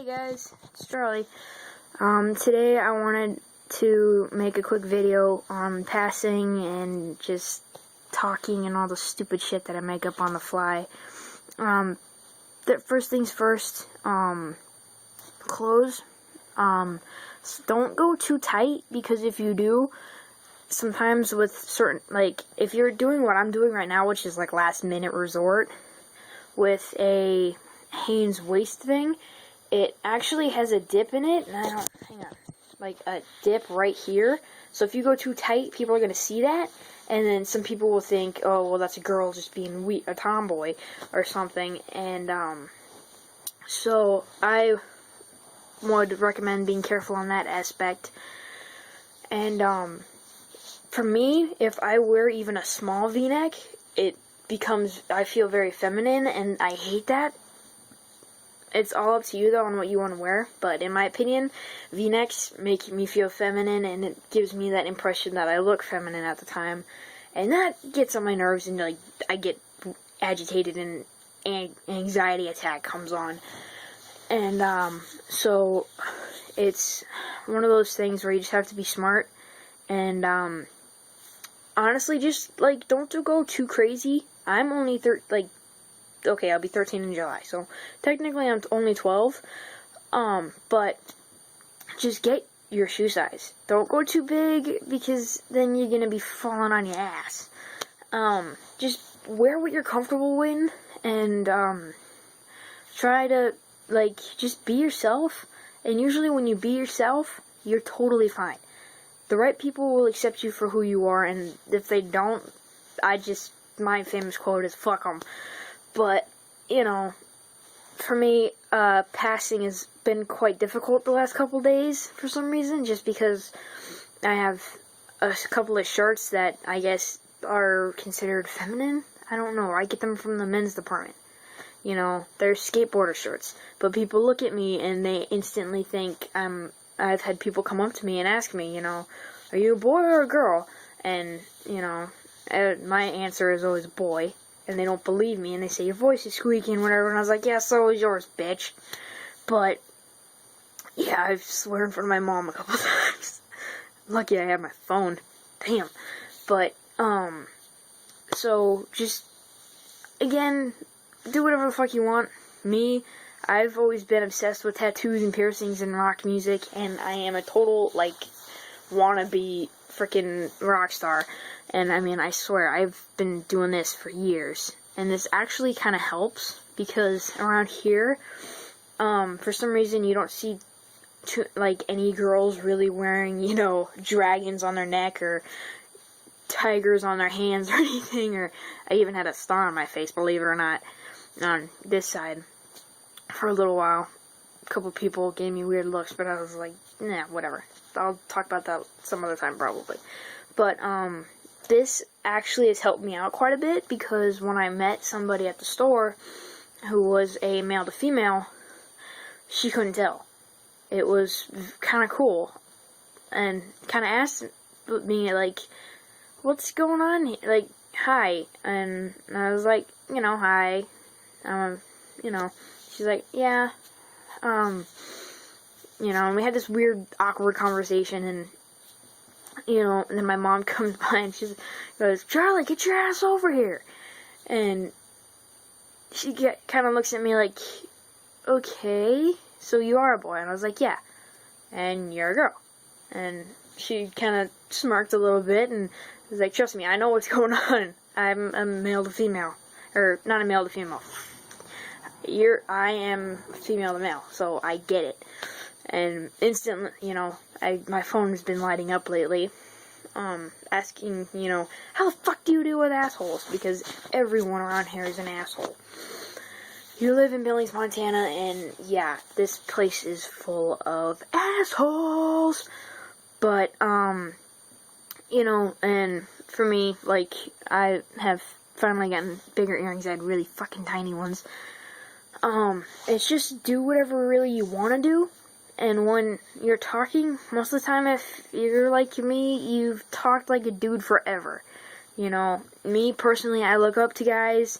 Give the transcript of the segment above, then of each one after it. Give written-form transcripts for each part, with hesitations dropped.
Hey guys, it's Charlie. Today I wanted to make a quick video on passing and just talking and all the stupid shit that I make up on the fly. First things first, clothes. Don't go too tight, because if you do, sometimes with certain, like, if you're doing what I'm doing right now, which is like last minute resort with a Hanes waist thing, it actually has a dip in it, and hang on, like a dip right here. So if you go too tight, people are going to see that, and then some people will think, oh, well, that's a girl just being a tomboy or something, and so I would recommend being careful on that aspect. And for me, if I wear even a small v-neck, it becomes, I feel very feminine, and I hate that. It's all up to you, though, on what you want to wear, but in my opinion, v-necks make me feel feminine, and it gives me that impression that I look feminine at the time, and that gets on my nerves, and, like, I get agitated, and anxiety attack comes on. And so it's one of those things where you just have to be smart, and honestly, just, like, don't go too crazy. I'm only okay, I'll be 13 in July, so technically I'm only 12, but just get your shoe size. Don't go too big, because then you're gonna be falling on your ass. Just wear what you're comfortable in, and try to, like, just be yourself, and usually when you be yourself, you're totally fine. The right people will accept you for who you are, and if they don't, my famous quote is, fuck them. But, you know, for me, passing has been quite difficult the last couple days for some reason, just because I have a couple of shirts that I guess are considered feminine. I don't know, I get them from the men's department. You know, they're skateboarder shirts, but people look at me and they instantly think I've had people come up to me and ask me, you know, are you a boy or a girl? And, you know, my answer is always boy. And they don't believe me, and they say, your voice is squeaky and whatever, and I was like, yeah, so is yours, bitch. But, yeah, I've swear in front of my mom a couple times. Lucky I have my phone. Damn. But, so, just, again, do whatever the fuck you want. Me, I've always been obsessed with tattoos and piercings and rock music, and I am a total, like, wannabe freaking rock star. And I mean, I swear, I've been doing this for years, and this actually kind of helps, because around here, for some reason, you don't see any girls really wearing, you know, dragons on their neck, or tigers on their hands, or anything, or I even had a star on my face, believe it or not, on this side, for a little while. A couple people gave me weird looks, but I was like, nah, whatever. I'll talk about that some other time, probably. But, this actually has helped me out quite a bit, because when I met somebody at the store who was a male to female, she couldn't tell. It was kind of cool, and kind of asked me, like, what's going on here? Like, hi, and I was like, you know, hi, you know, she's like, yeah, you know, and we had this weird, awkward conversation, and you know, and then my mom comes by and she goes, Charlie, get your ass over here. And she kind of looks at me like, okay, so you are a boy. And I was like, yeah, and you're a girl. And she kind of smirked a little bit and was like, trust me, I know what's going on. I'm a male to female. Or, not a male to female. I am female to male, so I get it. And instantly, you know, my phone has been lighting up lately, asking, you know, how the fuck do you deal with assholes? Because everyone around here is an asshole. You live in Billings, Montana, and yeah, this place is full of assholes. But, you know, and for me, like, I have finally gotten bigger earrings. I had really fucking tiny ones. It's just do whatever really you want to do. And when you're talking, most of the time, if you're like me, you've talked like a dude forever. You know, me personally, I look up to guys,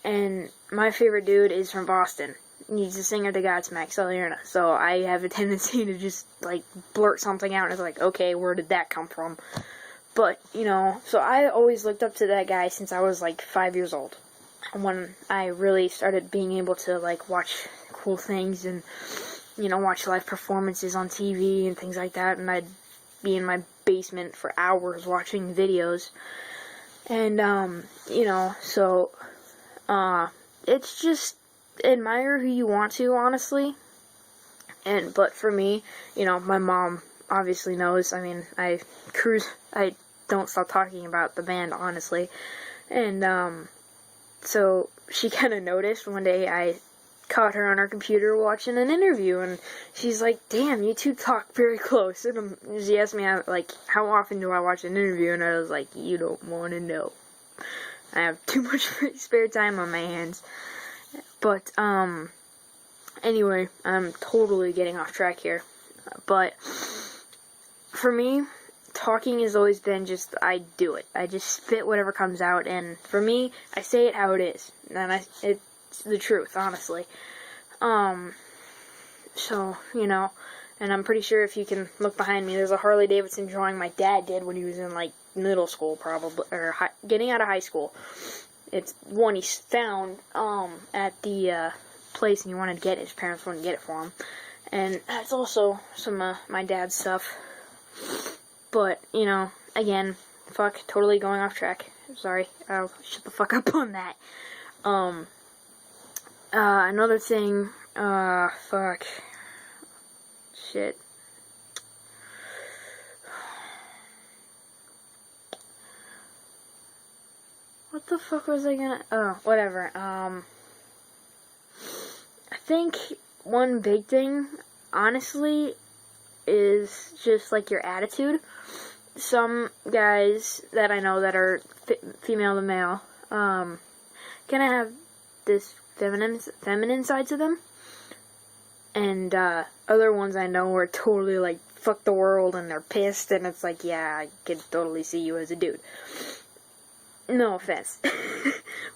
and my favorite dude is from Boston. he's a singer to Godsmack Salerna, so I have a tendency to just, like, blurt something out, and it's like, okay, where did that come from? But, you know, so I always looked up to that guy since I was, like, 5 years old, when I really started being able to, like, watch cool things, and, you know, watch live performances on TV, and things like that, and I'd be in my basement for hours watching videos, and, you know, so, it's just, admire who you want to, honestly, but for me, you know, my mom obviously knows. I mean, I don't stop talking about the band, honestly, and, so she kind of noticed one day. I caught her on her computer watching an interview, and she's like, damn, you two talk very close, and she asked me, like, how often do I watch an interview, and I was like, you don't want to know. I have too much spare time on my hands. But, anyway, I'm totally getting off track here. But, for me, talking has always been just, I do it. I just spit whatever comes out, and for me, I say it how it is. And it's the truth, honestly. So, you know, and I'm pretty sure if you can look behind me, there's a Harley Davidson drawing my dad did when he was in, like, middle school, probably, or getting out of high school. It's one he found, at the, place, and he wanted to get it. His parents wouldn't get it for him. And that's also some of my dad's stuff. But, you know, again, fuck, totally going off track. Sorry, I'll shut the fuck up on that. Another thing, fuck. Shit. What the fuck was I gonna... Oh, whatever. I think one big thing, honestly, is just, like, your attitude. Some guys that I know that are female to male, kind of have this feminine side to them. And, other ones I know are totally, like, fuck the world, and they're pissed, and it's like, yeah, I could totally see you as a dude. No offense.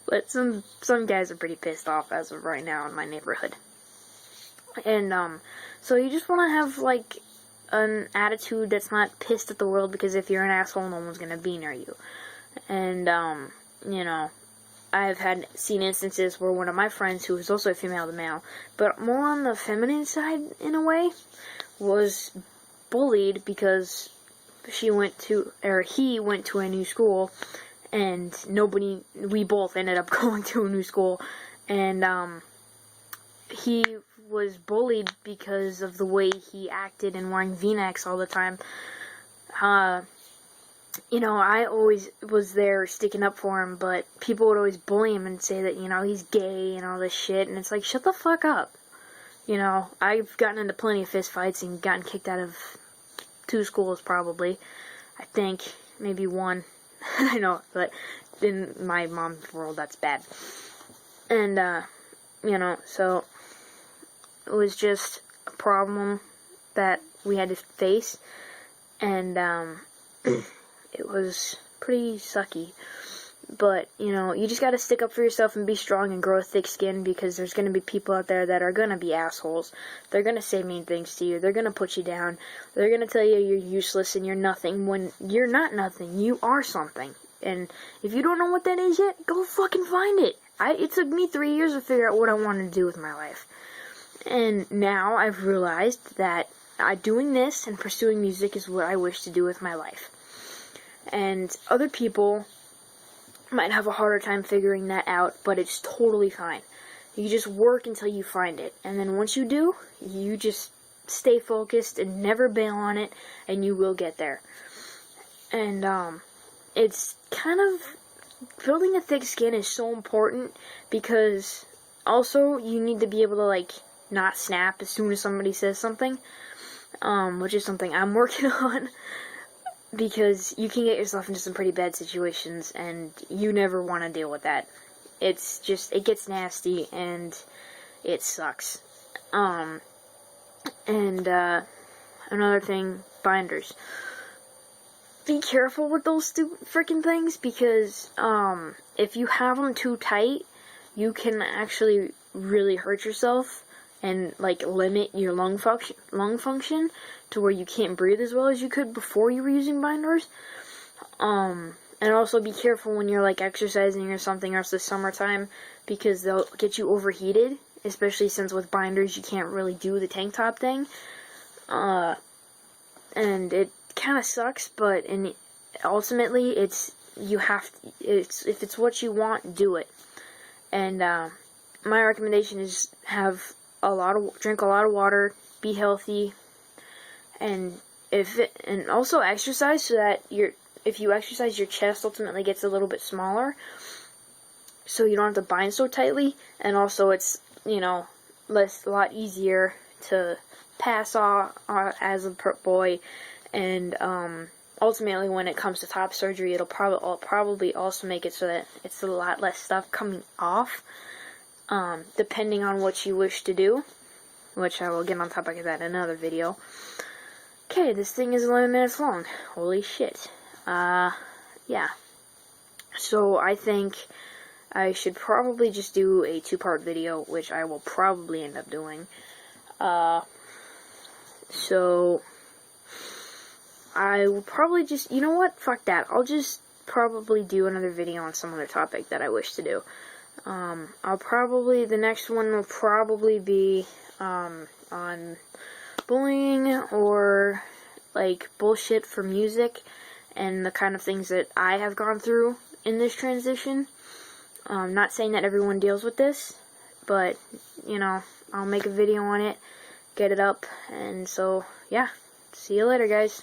But some guys are pretty pissed off as of right now in my neighborhood. And, so you just want to have, like, an attitude that's not pissed at the world, because if you're an asshole, no one's gonna be near you. And, you know, I've seen instances where one of my friends, who was also a female to male, but more on the feminine side, in a way, was bullied because he went to a new school, and we both ended up going to a new school, and, he was bullied because of the way he acted and wearing V-necks all the time. You know, I always was there sticking up for him, but people would always bully him and say that, you know, he's gay and all this shit, and it's like, shut the fuck up. You know, I've gotten into plenty of fist fights and gotten kicked out of 2 schools, probably. I think, maybe 1. I know, but in my mom's world, that's bad. And, you know, so it was just a problem that we had to face, and, it was pretty sucky. But, you know, you just gotta stick up for yourself and be strong and grow thick skin, because there's gonna be people out there that are gonna be assholes. They're gonna say mean things to you. They're gonna put you down. They're gonna tell you you're useless and you're nothing, when you're not nothing. You are something. And if you don't know what that is yet, go fucking find it. It took me 3 years to figure out what I wanted to do with my life. And now I've realized that doing this and pursuing music is what I wish to do with my life. And other people might have a harder time figuring that out, but it's totally fine. You just work until you find it. And then once you do, you just stay focused and never bail on it, and you will get there. And, it's kind of, building a thick skin is so important, because also you need to be able to, like, not snap as soon as somebody says something, which is something I'm working on, because you can get yourself into some pretty bad situations, and you never want to deal with that. It's just, it gets nasty, and it sucks. And, another thing, binders. Be careful with those stupid freaking things, because, if you have them too tight, you can actually really hurt yourself. and like limit your lung function to where you can't breathe as well as you could before you were using binders. And also be careful when you're like exercising or something, or it's the summertime, because they'll get you overheated, especially since with binders you can't really do the tank top thing. And it kind of sucks, but ultimately if it's what you want, do it. And my recommendation is drink a lot of water, be healthy, and also exercise, so that if you exercise, your chest ultimately gets a little bit smaller, so you don't have to bind so tightly, and also it's, a lot easier to pass off as a boy, and ultimately when it comes to top surgery, it'll probably also make it so that it's a lot less stuff coming off, depending on what you wish to do, which I will get on topic of that in another video. Okay, this thing is 11 minutes long. Holy shit. Yeah. So I think I should probably just do a 2-part video, which I will probably end up doing. So I will probably just, you know what? Fuck that. I'll just probably do another video on some other topic that I wish to do. The next one will probably be, on bullying, or like bullshit for music, and the kind of things that I have gone through in this transition. Not saying that everyone deals with this, but, I'll make a video on it, get it up, and so, yeah. See you later, guys.